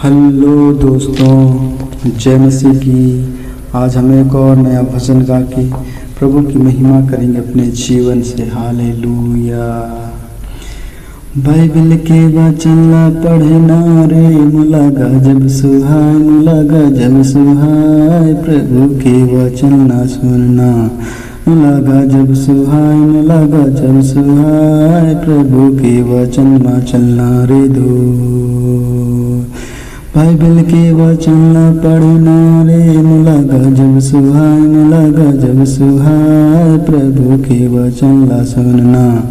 Hello दोस्तों, जय मसीह की। आज हम एक और नया भजन गा के प्रभु की महिमा करेंगे अपने जीवन से। हालेलुया। बाइबल के वचन ला पढ़ना रे, मुलागा जब सुहाय, मुलागा जब सुहाय। प्रभु के वचन ना सुनना, मुलागा जब सुहाय, मुलागा जब सुहाय। प्रभु के वचन में चलना रे दो। बाइबल के वचन ला पढ़ना रे, मुलागा जब सुहाय, मुलागा जब सुहाय। प्रभु के वचन ला सुनना,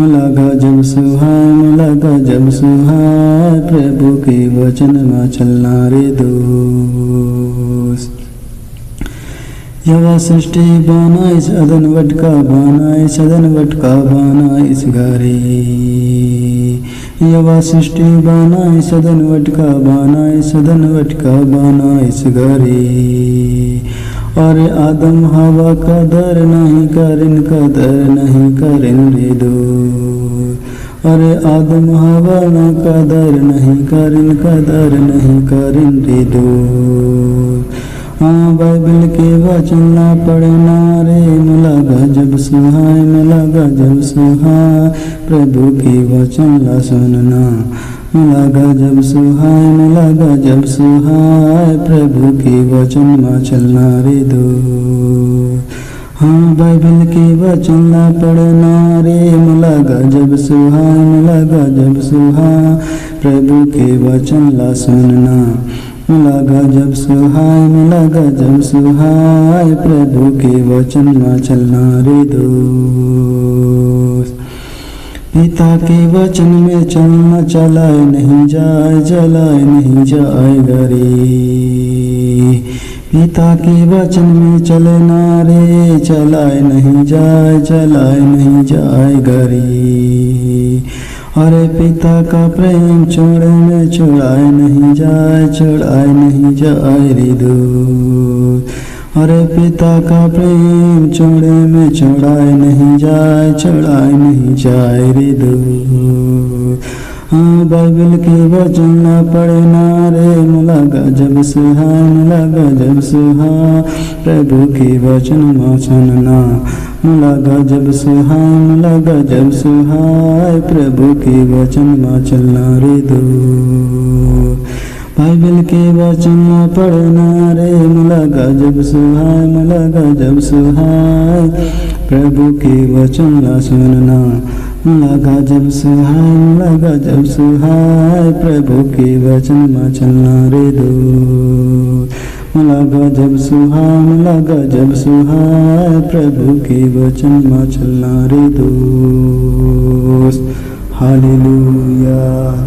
मुलागा जब सुहाय, मुलागा जब सुहाय। प्रभु के वचन में चलना रे दोस्त। यवा सृष्टि बनाई सदन वटका, बनाई सदन वटका, बनाई इस घरे। यवा सृष्टि बनाई सदन वटका, बनाई सदन वटका, बनाई इस घरे। और आदम हवा कदर नहीं करिन, कदर नहीं करिन रे दो। अरे आदम हवा में कदर नहीं करिन, कदर नहीं करिन रे दो। हाँ, बाइबल के वचन ला पढ़ना रे, मुलागा जब सुहाय, मुलागा जब सुहाय। प्रभु के वचन ला सुनना, मुलागा जब सुहाय, मुलागा जब सुहाय। प्रभु के वचन में चलना रे दो। हाँ, बाइबल के वचन ला पढ़ना रे, मुलागा जब सुहाय, मुलागा जब सुहाय। प्रभु के वचन ला सुनना, मुलागा जब सुहाय, मुलागा जब सुहाय। प्रभु के वचन में चलना रे दोस्त। पिता के वचन में चलना, चलाए नहीं जाए, जलाए नहीं जाए घरे। पिता के वचन में चलना रे, चलाए नहीं जाए, चलाए नहीं जाए घरे। अरे पिता का प्रेम छोड़े में छुड़ाए नहीं जाए, छुड़ाए नहीं जाए रे दो। अरे पिता का प्रेम छोड़े में छुड़ाए नहीं जाए, छुड़ाए नहीं जाए रे दो। हाँ, बाइबल के वचन ला पढ़ना रे, मुलागा जब सुहाय, मुलागा जब सुहाय। प्रभु के वचन में सुनना, मुलागा जब सुहाय, मुलागा जब सुहाय। प्रभु के वचन में चलना रे दो। बाइबल के वचन ला पढ़ना रे, मुलागा जब सुहाय, मुलागा जब सुहाय। प्रभु के वचन ला सुनना, मुलागा जब सुहाय, मुलागा जब सुहाय। प्रभु के वचन में चलना रे दो। मुलागा जब सुहाय, मुलागा जब सुहाय। प्रभु के वचन में चलना रे दोस्त। हालेलुया।